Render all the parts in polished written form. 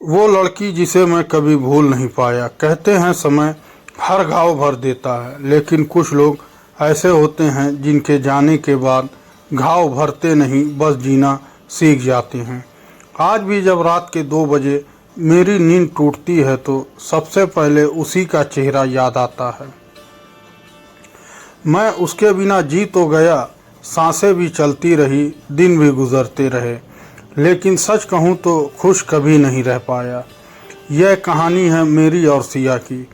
वो लड़की जिसे मैं कभी भूल नहीं पाया। कहते हैं समय हर घाव भर देता है, लेकिन कुछ लोग ऐसे होते हैं जिनके जाने के बाद घाव भरते नहीं, बस जीना सीख जाते हैं। आज भी जब रात के 2 बजे मेरी नींद टूटती है तो सबसे पहले उसी का चेहरा याद आता है। मैं उसके बिना जी तो गया, सांसें भी चलती रही, दिन भी गुजरते रहे, लेकिन सच कहूँ तो खुश कभी नहीं रह पाया। यह कहानी है मेरी और सिया की,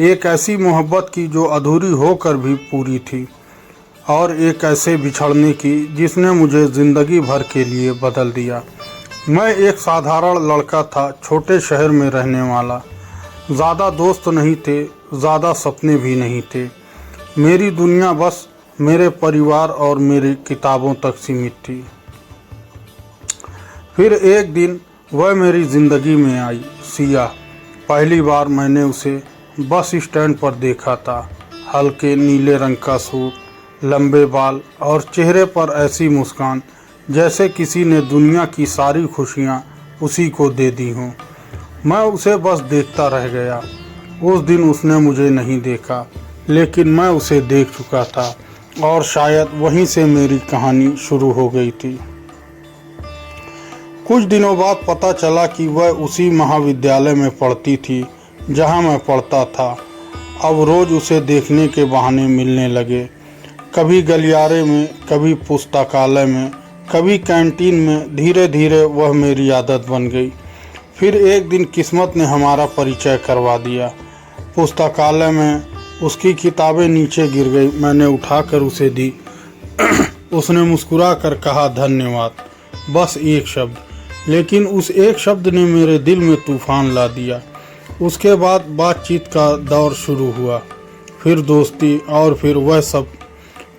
एक ऐसी मोहब्बत की जो अधूरी होकर भी पूरी थी, और एक ऐसे बिछड़ने की जिसने मुझे ज़िंदगी भर के लिए बदल दिया। मैं एक साधारण लड़का था, छोटे शहर में रहने वाला। ज़्यादा दोस्त नहीं थे, ज़्यादा सपने भी नहीं थे। मेरी दुनिया बस मेरे परिवार और मेरी किताबों तक सीमित थी। फिर एक दिन वह मेरी ज़िंदगी में आई, सिया। पहली बार मैंने उसे बस स्टैंड पर देखा था। हल्के नीले रंग का सूट, लंबे बाल और चेहरे पर ऐसी मुस्कान जैसे किसी ने दुनिया की सारी खुशियाँ उसी को दे दी हों। मैं उसे बस देखता रह गया। उस दिन उसने मुझे नहीं देखा, लेकिन मैं उसे देख चुका था, और शायद वहीं से मेरी कहानी शुरू हो गई थी। कुछ दिनों बाद पता चला कि वह उसी महाविद्यालय में पढ़ती थी जहां मैं पढ़ता था। अब रोज़ उसे देखने के बहाने मिलने लगे, कभी गलियारे में, कभी पुस्तकालय में, कभी कैंटीन में। धीरे धीरे वह मेरी आदत बन गई। फिर एक दिन किस्मत ने हमारा परिचय करवा दिया। पुस्तकालय में उसकी किताबें नीचे गिर गई, मैंने उठाकर उसे दी। उसने मुस्कुरा कर कहा, धन्यवाद। बस एक शब्द, लेकिन उस एक शब्द ने मेरे दिल में तूफान ला दिया। उसके बाद बातचीत का दौर शुरू हुआ, फिर दोस्ती, और फिर वह सब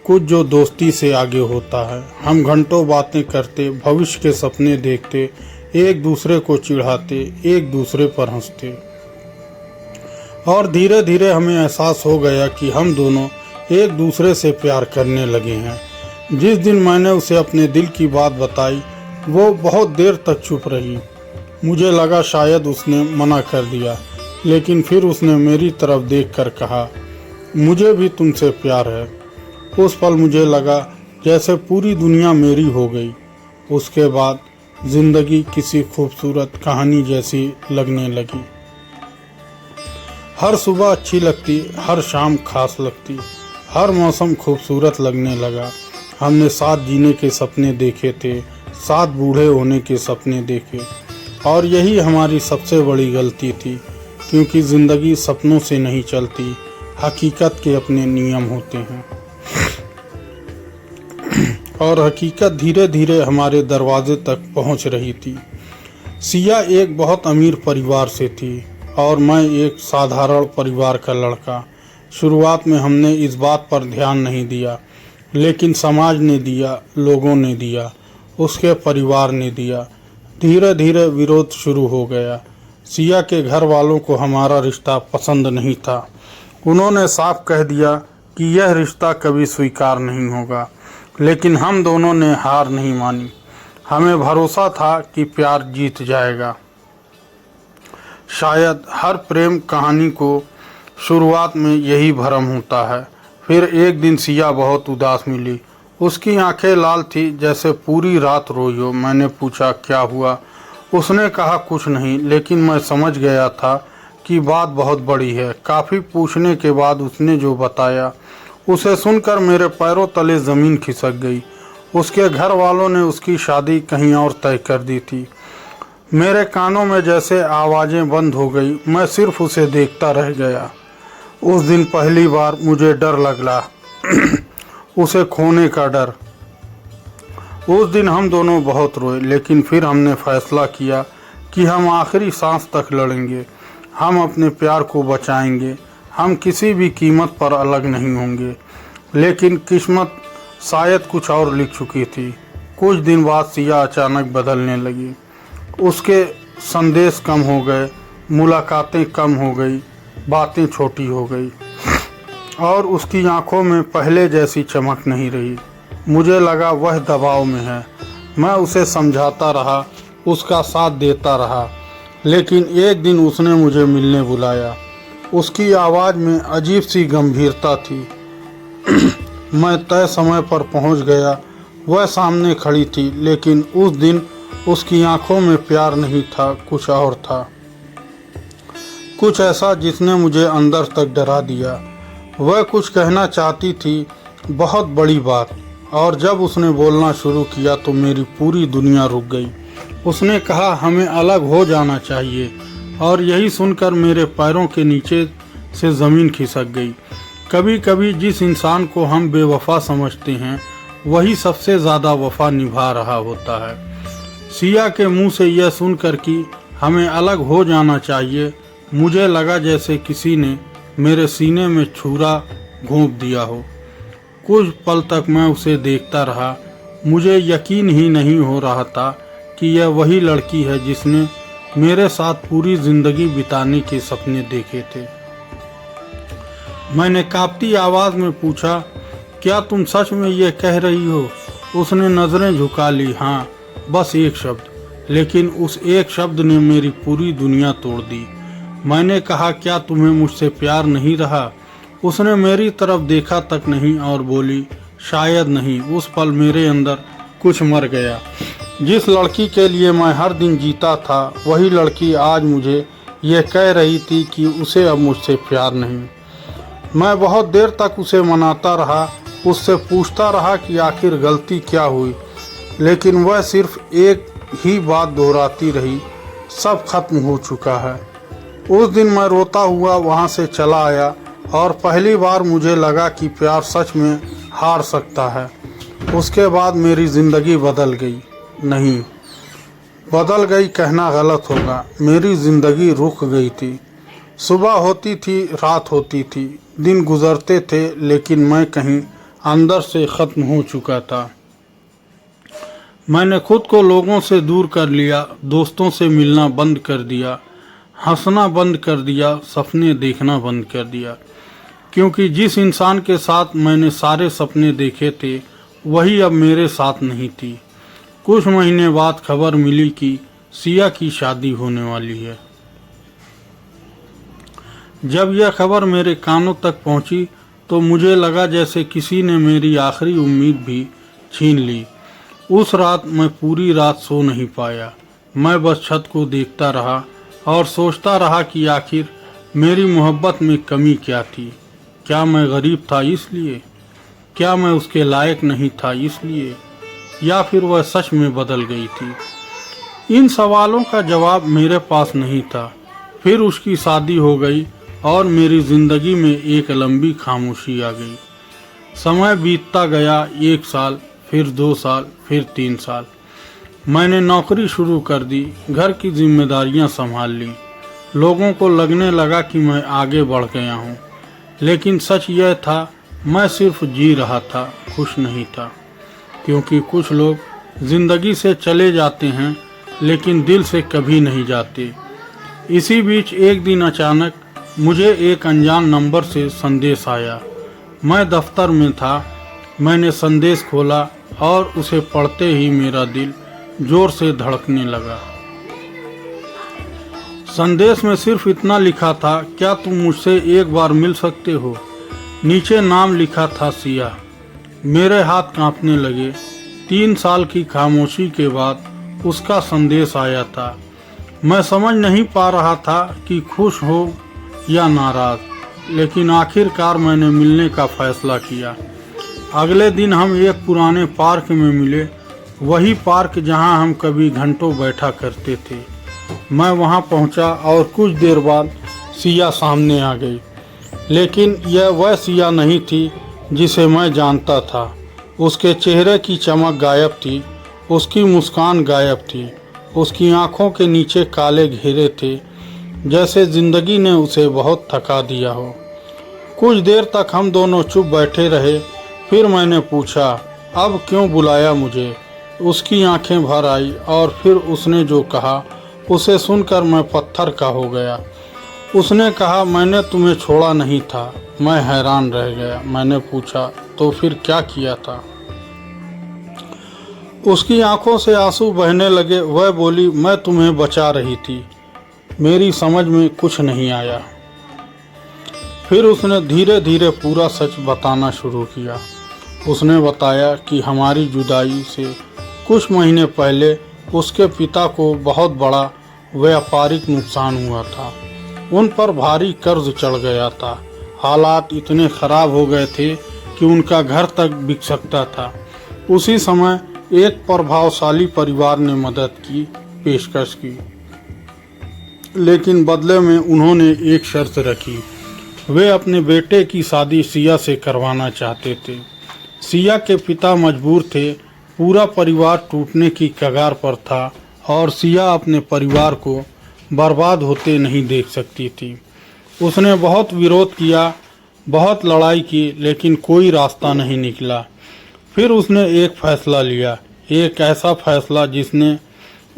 कुछ जो दोस्ती से आगे होता है। हम घंटों बातें करते, भविष्य के सपने देखते, एक दूसरे को चिढ़ाते, एक दूसरे पर हंसते, और धीरे धीरे हमें एहसास हो गया कि हम दोनों एक दूसरे से प्यार करने लगे हैं। जिस दिन मैंने उसे अपने दिल की बात बताई, वो बहुत देर तक चुप रही। मुझे लगा शायद उसने मना कर दिया, लेकिन फिर उसने मेरी तरफ देखकर कहा, मुझे भी तुमसे प्यार है। उस पल मुझे लगा जैसे पूरी दुनिया मेरी हो गई। उसके बाद जिंदगी किसी खूबसूरत कहानी जैसी लगने लगी। हर सुबह अच्छी लगती, हर शाम खास लगती, हर मौसम खूबसूरत लगने लगा। हमने साथ जीने के सपने देखे थे, साथ बूढ़े होने के सपने देखे, और यही हमारी सबसे बड़ी गलती थी, क्योंकि ज़िंदगी सपनों से नहीं चलती, हकीकत के अपने नियम होते हैं। और हकीकत धीरे धीरे हमारे दरवाजे तक पहुंच रही थी। सिया एक बहुत अमीर परिवार से थी, और मैं एक साधारण परिवार का लड़का। शुरुआत में हमने इस बात पर ध्यान नहीं दिया, लेकिन समाज ने दिया, लोगों ने दिया, उसके परिवार ने दिया। धीरे धीरे विरोध शुरू हो गया। सिया के घर वालों को हमारा रिश्ता पसंद नहीं था। उन्होंने साफ कह दिया कि यह रिश्ता कभी स्वीकार नहीं होगा, लेकिन हम दोनों ने हार नहीं मानी। हमें भरोसा था कि प्यार जीत जाएगा। शायद हर प्रेम कहानी को शुरुआत में यही भ्रम होता है। फिर एक दिन सिया बहुत उदास मिली। उसकी आंखें लाल थी, जैसे पूरी रात रोई हो। मैंने पूछा, क्या हुआ? उसने कहा, कुछ नहीं, लेकिन मैं समझ गया था कि बात बहुत बड़ी है। काफ़ी पूछने के बाद उसने जो बताया, उसे सुनकर मेरे पैरों तले ज़मीन खिसक गई। उसके घर वालों ने उसकी शादी कहीं और तय कर दी थी। मेरे कानों में जैसे आवाज़ें बंद हो गई। मैं सिर्फ उसे देखता रह गया। उस दिन पहली बार मुझे डर लगा, उसे खोने का डर। उस दिन हम दोनों बहुत रोए, लेकिन फिर हमने फैसला किया कि हम आखिरी सांस तक लड़ेंगे। हम अपने प्यार को बचाएंगे। हम किसी भी कीमत पर अलग नहीं होंगे। लेकिन किस्मत शायद कुछ और लिख चुकी थी। कुछ दिन बाद सिया अचानक बदलने लगी। उसके संदेश कम हो गए, मुलाकातें कम हो गई, बातें छोटी हो गई, और उसकी आंखों में पहले जैसी चमक नहीं रही। मुझे लगा वह दबाव में है। मैं उसे समझाता रहा, उसका साथ देता रहा, लेकिन एक दिन उसने मुझे मिलने बुलाया। उसकी आवाज़ में अजीब सी गंभीरता थी। मैं तय समय पर पहुंच गया। वह सामने खड़ी थी, लेकिन उस दिन उसकी आंखों में प्यार नहीं था, कुछ और था, कुछ ऐसा जिसने मुझे अंदर तक डरा दिया। वह कुछ कहना चाहती थी, बहुत बड़ी बात, और जब उसने बोलना शुरू किया तो मेरी पूरी दुनिया रुक गई। उसने कहा, हमें अलग हो जाना चाहिए, और यही सुनकर मेरे पैरों के नीचे से ज़मीन खिसक गई। कभी कभी जिस इंसान को हम बेवफा समझते हैं वही सबसे ज़्यादा वफा निभा रहा होता है। सिया के मुंह से यह सुनकर कि हमें अलग हो जाना चाहिए, मुझे लगा जैसे किसी ने मेरे सीने में छुरा घोंप दिया हो। कुछ पल तक मैं उसे देखता रहा। मुझे यकीन ही नहीं हो रहा था कि यह वही लड़की है जिसने मेरे साथ पूरी ज़िंदगी बिताने के सपने देखे थे। मैंने कांपती आवाज़ में पूछा, क्या तुम सच में ये कह रही हो? उसने नज़रें झुका ली। हाँ, बस एक शब्द, लेकिन उस एक शब्द ने मेरी पूरी दुनिया तोड़ दी। मैंने कहा, क्या तुम्हें मुझसे प्यार नहीं रहा? उसने मेरी तरफ देखा तक नहीं और बोली, शायद नहीं। उस पल मेरे अंदर कुछ मर गया। जिस लड़की के लिए मैं हर दिन जीता था, वही लड़की आज मुझे ये कह रही थी कि उसे अब मुझसे प्यार नहीं। मैं बहुत देर तक उसे मनाता रहा, उससे पूछता रहा कि आखिर गलती क्या हुई, लेकिन वह सिर्फ एक ही बात दोहराती रही, सब खत्म हो चुका है। उस दिन मैं रोता हुआ वहाँ से चला आया और पहली बार मुझे लगा कि प्यार सच में हार सकता है। उसके बाद मेरी ज़िंदगी बदल गई। नहीं, बदल गई कहना गलत होगा, मेरी ज़िंदगी रुक गई थी। सुबह होती थी, रात होती थी, दिन गुजरते थे, लेकिन मैं कहीं अंदर से ख़त्म हो चुका था। मैंने खुद को लोगों से दूर कर लिया, दोस्तों से मिलना बंद कर दिया, हंसना बंद कर दिया, सपने देखना बंद कर दिया, क्योंकि जिस इंसान के साथ मैंने सारे सपने देखे थे वही अब मेरे साथ नहीं थी। कुछ महीने बाद खबर मिली कि सिया की शादी होने वाली है। जब यह खबर मेरे कानों तक पहुंची तो मुझे लगा जैसे किसी ने मेरी आखिरी उम्मीद भी छीन ली। उस रात मैं पूरी रात सो नहीं पाया। मैं बस छत को देखता रहा और सोचता रहा कि आखिर मेरी मोहब्बत में कमी क्या थी। क्या मैं गरीब था इसलिए? क्या मैं उसके लायक नहीं था इसलिए? या फिर वह सच में बदल गई थी? इन सवालों का जवाब मेरे पास नहीं था। फिर उसकी शादी हो गई और मेरी ज़िंदगी में एक लंबी खामोशी आ गई। समय बीतता गया, 1 साल, फिर 2 साल, फिर 3 साल। मैंने नौकरी शुरू कर दी, घर की जिम्मेदारियां संभाल ली। लोगों को लगने लगा कि मैं आगे बढ़ गया हूँ, लेकिन सच यह था मैं सिर्फ जी रहा था, खुश नहीं था। क्योंकि कुछ लोग ज़िंदगी से चले जाते हैं लेकिन दिल से कभी नहीं जाते। इसी बीच एक दिन अचानक मुझे एक अनजान नंबर से संदेश आया। मैं दफ्तर में था। मैंने संदेश खोला और उसे पढ़ते ही मेरा दिल जोर से धड़कने लगा। संदेश में सिर्फ इतना लिखा था, क्या तुम मुझसे एक बार मिल सकते हो? नीचे नाम लिखा था, सिया। मेरे हाथ कांपने लगे। 3 साल की खामोशी के बाद उसका संदेश आया था। मैं समझ नहीं पा रहा था कि खुश हो या नाराज, लेकिन आखिरकार मैंने मिलने का फैसला किया। अगले दिन हम एक पुराने पार्क में मिले, वही पार्क जहां हम कभी घंटों बैठा करते थे। मैं वहां पहुंचा और कुछ देर बाद सिया सामने आ गई, लेकिन यह वह सिया नहीं थी जिसे मैं जानता था। उसके चेहरे की चमक गायब थी, उसकी मुस्कान गायब थी, उसकी आंखों के नीचे काले घेरे थे, जैसे जिंदगी ने उसे बहुत थका दिया हो। कुछ देर तक हम दोनों चुप बैठे रहे। फिर मैंने पूछा, अब क्यों बुलाया मुझे? उसकी आंखें भर आई और फिर उसने जो कहा उसे सुनकर मैं पत्थर का हो गया। उसने कहा, मैंने तुम्हें छोड़ा नहीं था। मैं हैरान रह गया। मैंने पूछा, तो फिर क्या किया था? उसकी आंखों से आंसू बहने लगे। वह बोली, मैं तुम्हें बचा रही थी। मेरी समझ में कुछ नहीं आया। फिर उसने धीरे धीरे पूरा सच बताना शुरू किया। उसने बताया कि हमारी जुदाई से कुछ महीने पहले उसके पिता को बहुत बड़ा व्यापारिक नुकसान हुआ था। उन पर भारी कर्ज चढ़ गया था। हालात इतने खराब हो गए थे कि उनका घर तक बिक सकता था। उसी समय एक प्रभावशाली परिवार ने मदद की पेशकश की, लेकिन बदले में उन्होंने एक शर्त रखी। वे अपने बेटे की शादी सिया से करवाना चाहते थे। सिया के पिता मजबूर थे। पूरा परिवार टूटने की कगार पर था और सिया अपने परिवार को बर्बाद होते नहीं देख सकती थी। उसने बहुत विरोध किया, बहुत लड़ाई की, लेकिन कोई रास्ता नहीं निकला। फिर उसने एक फैसला लिया, एक ऐसा फैसला जिसने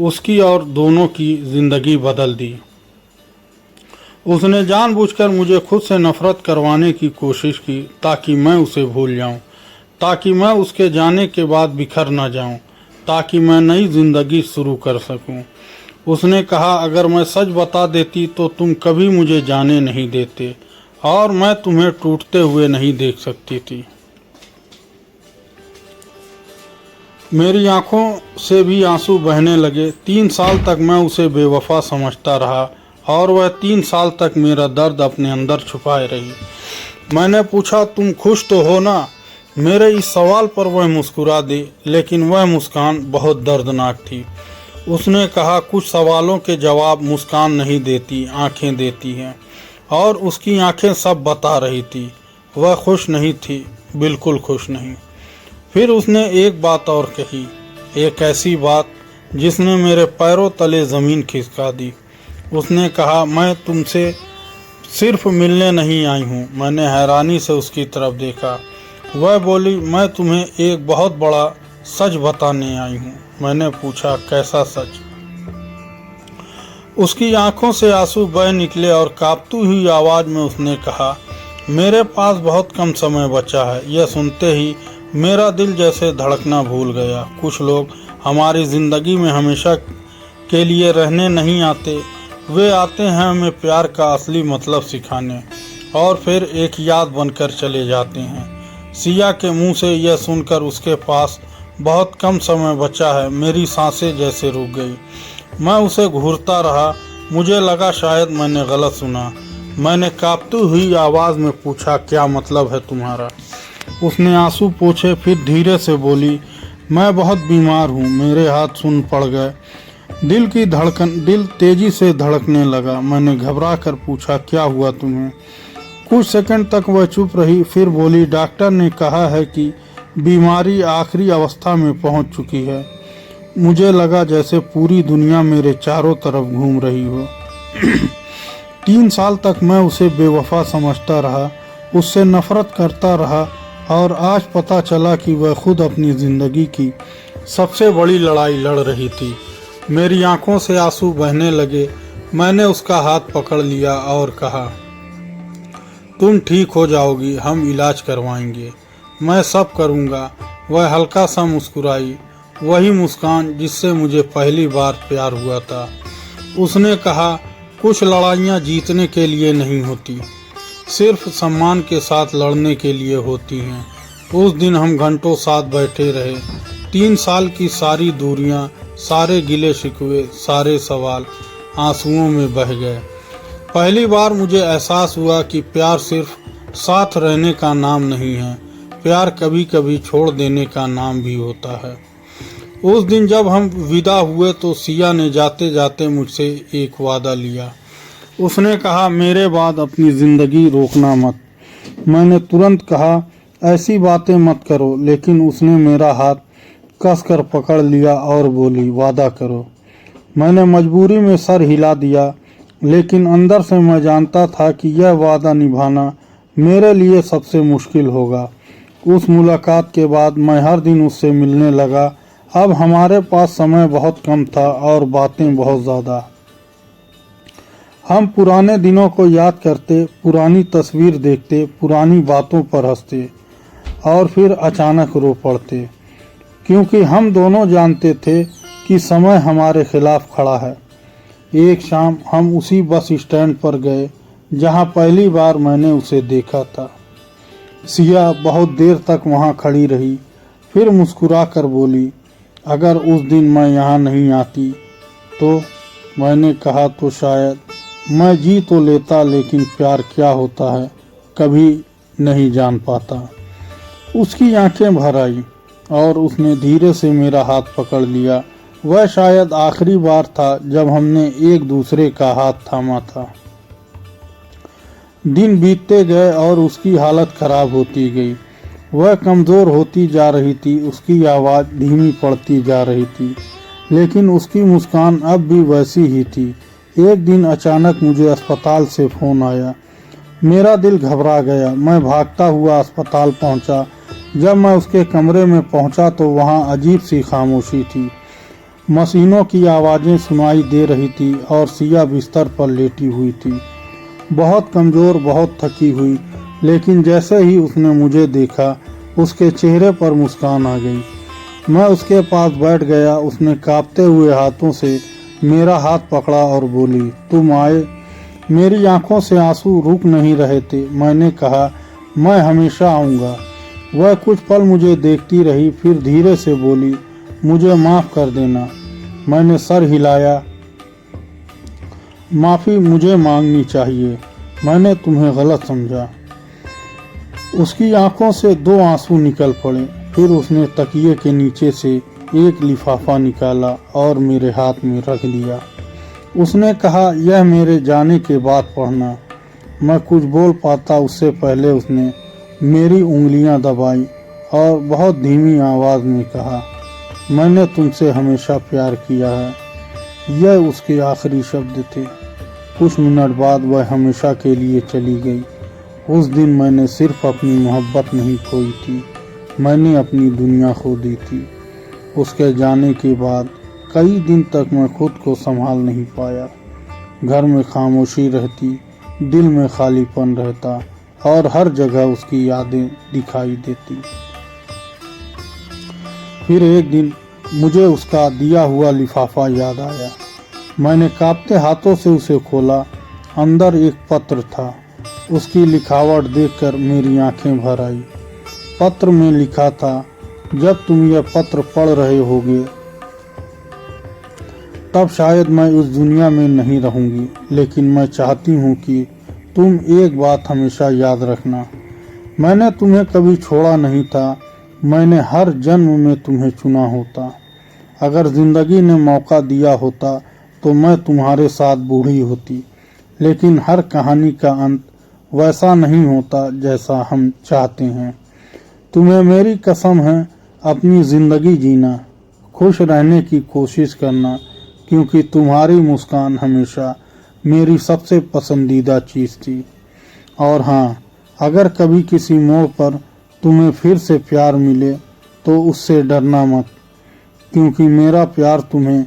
उसकी और दोनों की जिंदगी बदल दी। उसने जानबूझकर मुझे खुद से नफरत करवाने की कोशिश की ताकि मैं उसे भूल जाऊं, ताकि मैं उसके जाने के बाद बिखर न जाऊं, ताकि मैं नई जिंदगी शुरू कर सकूं। उसने कहा, अगर मैं सच बता देती तो तुम कभी मुझे जाने नहीं देते और मैं तुम्हें टूटते हुए नहीं देख सकती थी। मेरी आंखों से भी आंसू बहने लगे। 3 साल तक मैं उसे बेवफा समझता रहा और वह 3 साल तक मेरा दर्द अपने अंदर छुपाए रही। मैंने पूछा, तुम खुश तो हो ना? मेरे इस सवाल पर वह मुस्कुरा दी, लेकिन वह मुस्कान बहुत दर्दनाक थी। उसने कहा, कुछ सवालों के जवाब मुस्कान नहीं देती, आंखें देती हैं। और उसकी आंखें सब बता रही थी। वह खुश नहीं थी, बिल्कुल खुश नहीं। फिर उसने एक बात और कही, एक ऐसी बात जिसने मेरे पैरों तले ज़मीन खिसका दी। उसने कहा, मैं तुमसे सिर्फ मिलने नहीं आई हूँ। मैंने हैरानी से उसकी तरफ देखा। वह बोली, मैं तुम्हें एक बहुत बड़ा सच बताने आई हूँ। मैंने पूछा, कैसा सच? उसकी आंखों से आंसू बह निकले और कांपती हुई आवाज़ में उसने कहा, मेरे पास बहुत कम समय बचा है। यह सुनते ही मेरा दिल जैसे धड़कना भूल गया। कुछ लोग हमारी ज़िंदगी में हमेशा के लिए रहने नहीं आते। वे आते हैं हमें प्यार का असली मतलब सिखाने और फिर एक याद बनकर चले जाते हैं। सिया के मुंह से यह सुनकर उसके पास बहुत कम समय बचा है, मेरी सांसें जैसे रुक गई। मैं उसे घूरता रहा। मुझे लगा शायद मैंने गलत सुना। मैंने कांपती हुई आवाज़ में पूछा, क्या मतलब है तुम्हारा? उसने आंसू पोंछे, फिर धीरे से बोली, मैं बहुत बीमार हूँ। मेरे हाथ सुन पड़ गए। दिल तेजी से धड़कने लगा। मैंने घबरा कर पूछा, क्या हुआ तुम्हें? कुछ सेकंड तक वह चुप रही, फिर बोली, डॉक्टर ने कहा है कि बीमारी आखिरी अवस्था में पहुंच चुकी है। मुझे लगा जैसे पूरी दुनिया मेरे चारों तरफ घूम रही हो। 3 साल तक मैं उसे बेवफा समझता रहा, उससे नफरत करता रहा और आज पता चला कि वह खुद अपनी ज़िंदगी की सबसे बड़ी लड़ाई लड़ रही थी। मेरी आंखों से आंसू बहने लगे। मैंने उसका हाथ पकड़ लिया और कहा, तुम ठीक हो जाओगी, हम इलाज करवाएंगे, मैं सब करूँगा। वह हल्का सा मुस्कुराई, वही मुस्कान जिससे मुझे पहली बार प्यार हुआ था। उसने कहा, कुछ लड़ाइयाँ जीतने के लिए नहीं होती, सिर्फ सम्मान के साथ लड़ने के लिए होती हैं। उस दिन हम घंटों साथ बैठे रहे। 3 साल की सारी दूरियां, सारे गिले शिकवे, सारे सवाल आंसुओं में बह गए। पहली बार मुझे एहसास हुआ कि प्यार सिर्फ साथ रहने का नाम नहीं है, प्यार कभी कभी छोड़ देने का नाम भी होता है। उस दिन जब हम विदा हुए तो सिया ने जाते जाते मुझसे एक वादा लिया। उसने कहा, मेरे बाद अपनी ज़िंदगी रोकना मत। मैंने तुरंत कहा, ऐसी बातें मत करो, लेकिन उसने मेरा हाथ कसकर पकड़ लिया और बोली, वादा करो। मैंने मजबूरी में सर हिला दिया, लेकिन अंदर से मैं जानता था कि यह वादा निभाना मेरे लिए सबसे मुश्किल होगा। उस मुलाकात के बाद मैं हर दिन उससे मिलने लगा। अब हमारे पास समय बहुत कम था और बातें बहुत ज़्यादा। हम पुराने दिनों को याद करते, पुरानी तस्वीर देखते, पुरानी बातों पर हंसते और फिर अचानक रो पड़ते, क्योंकि हम दोनों जानते थे कि समय हमारे खिलाफ खड़ा है। एक शाम हम उसी बस स्टैंड पर गए जहां पहली बार मैंने उसे देखा था। सिया बहुत देर तक वहां खड़ी रही, फिर मुस्कुरा कर बोली, अगर उस दिन मैं यहाँ नहीं आती तो। मैंने कहा, तो शायद मैं जी तो लेता, लेकिन प्यार क्या होता है कभी नहीं जान पाता। उसकी आंखें भर आई और उसने धीरे से मेरा हाथ पकड़ लिया। वह शायद आखिरी बार था जब हमने एक दूसरे का हाथ थामा था। दिन बीतते गए और उसकी हालत खराब होती गई। वह कमज़ोर होती जा रही थी, उसकी आवाज़ धीमी पड़ती जा रही थी, लेकिन उसकी मुस्कान अब भी वैसी ही थी। एक दिन अचानक मुझे अस्पताल से फ़ोन आया। मेरा दिल घबरा गया। मैं भागता हुआ अस्पताल पहुंचा। जब मैं उसके कमरे में पहुंचा तो वहां अजीब सी खामोशी थी। मशीनों की आवाज़ें सुनाई दे रही थी और सिया बिस्तर पर लेटी हुई थी, बहुत कमज़ोर, बहुत थकी हुई। लेकिन जैसे ही उसने मुझे देखा, उसके चेहरे पर मुस्कान आ गई। मैं उसके पास बैठ गया। उसने कांपते हुए हाथों से मेरा हाथ पकड़ा और बोली, तुम आए। मेरी आंखों से आंसू रुक नहीं रहे थे। मैंने कहा, मैं हमेशा आऊँगा। वह कुछ पल मुझे देखती रही, फिर धीरे से बोली, मुझे माफ़ कर देना। मैंने सर हिलाया। माफ़ी मुझे मांगनी चाहिए, मैंने तुम्हें गलत समझा। उसकी आंखों से 2 आंसू निकल पड़े। फिर उसने तकिए के नीचे से एक लिफाफा निकाला और मेरे हाथ में रख दिया। उसने कहा, यह मेरे जाने के बाद पढ़ना। मैं कुछ बोल पाता उससे पहले उसने मेरी उंगलियां दबाई और बहुत धीमी आवाज़ में कहा, मैंने तुमसे हमेशा प्यार किया है। यह उसके आखिरी शब्द थे। कुछ मिनट बाद वह हमेशा के लिए चली गई। उस दिन मैंने सिर्फ अपनी मोहब्बत नहीं खोई थी, मैंने अपनी दुनिया खो दी थी। उसके जाने के बाद कई दिन तक मैं खुद को संभाल नहीं पाया। घर में खामोशी रहती, दिल में खालीपन रहता और हर जगह उसकी यादें दिखाई देती। फिर एक दिन मुझे उसका दिया हुआ लिफाफा याद आया। मैंने कांपते हाथों से उसे खोला। अंदर एक पत्र था। उसकी लिखावट देखकर मेरी आंखें भर आई। पत्र में लिखा था, जब तुम यह पत्र पढ़ रहे होगे तब शायद मैं उस दुनिया में नहीं रहूंगी, लेकिन मैं चाहती हूँ कि तुम एक बात हमेशा याद रखना, मैंने तुम्हें कभी छोड़ा नहीं था। मैंने हर जन्म में तुम्हें चुना होता। अगर जिंदगी ने मौका दिया होता तो मैं तुम्हारे साथ बूढ़ी होती। लेकिन हर कहानी का अंत वैसा नहीं होता जैसा हम चाहते हैं। तुम्हें मेरी कसम है, अपनी ज़िंदगी जीना, खुश रहने की कोशिश करना, क्योंकि तुम्हारी मुस्कान हमेशा मेरी सबसे पसंदीदा चीज़ थी। और हाँ, अगर कभी किसी मोड़ पर तुम्हें फिर से प्यार मिले तो उससे डरना मत, क्योंकि मेरा प्यार तुम्हें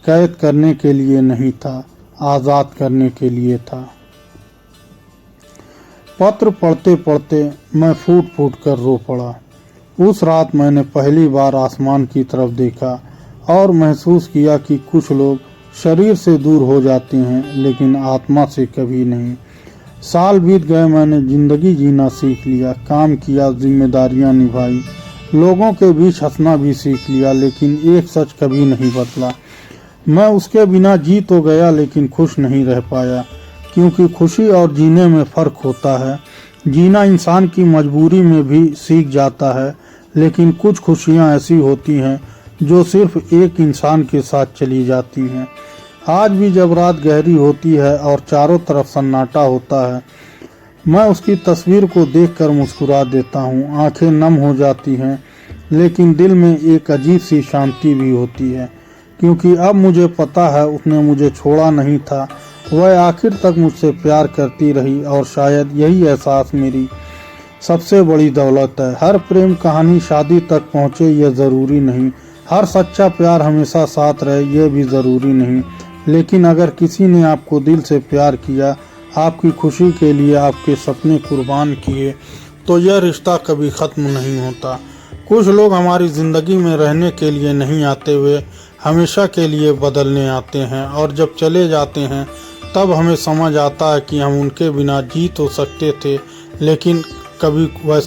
कैद करने के लिए नहीं था, आज़ाद करने के लिए था। पत्र पढ़ते पढ़ते मैं फूट फूट कर रो पड़ा। उस रात मैंने पहली बार आसमान की तरफ देखा और महसूस किया कि कुछ लोग शरीर से दूर हो जाते हैं, लेकिन आत्मा से कभी नहीं। साल बीत गए, मैंने ज़िंदगी जीना सीख लिया, काम किया, जिम्मेदारियां निभाई, लोगों के बीच हंसना भी सीख लिया, लेकिन एक सच कभी नहीं बदला। मैं उसके बिना जी तो गया, लेकिन खुश नहीं रह पाया, क्योंकि खुशी और जीने में फ़र्क होता है। जीना इंसान की मजबूरी में भी सीख जाता है, लेकिन कुछ खुशियाँ ऐसी होती हैं जो सिर्फ एक इंसान के साथ चली जाती हैं। आज भी जब रात गहरी होती है और चारों तरफ सन्नाटा होता है, मैं उसकी तस्वीर को देखकर मुस्कुरा देता हूँ। आंखें नम हो जाती हैं, लेकिन दिल में एक अजीब सी शांति भी होती है, क्योंकि अब मुझे पता है उसने मुझे छोड़ा नहीं था। वह आखिर तक मुझसे प्यार करती रही और शायद यही एहसास मेरी सबसे बड़ी दौलत है। हर प्रेम कहानी शादी तक पहुँचे यह ज़रूरी नहीं, हर सच्चा प्यार हमेशा साथ रहे यह भी ज़रूरी नहीं, लेकिन अगर किसी ने आपको दिल से प्यार किया, आपकी खुशी के लिए आपके सपने कुर्बान किए, तो यह रिश्ता कभी ख़त्म नहीं होता। कुछ लोग हमारी ज़िंदगी में रहने के लिए नहीं आते, वे हमेशा के लिए बदलने आते हैं और जब चले जाते हैं तब हमें समझ आता है कि हम उनके बिना जी तो सकते थे, लेकिन कभी वैसा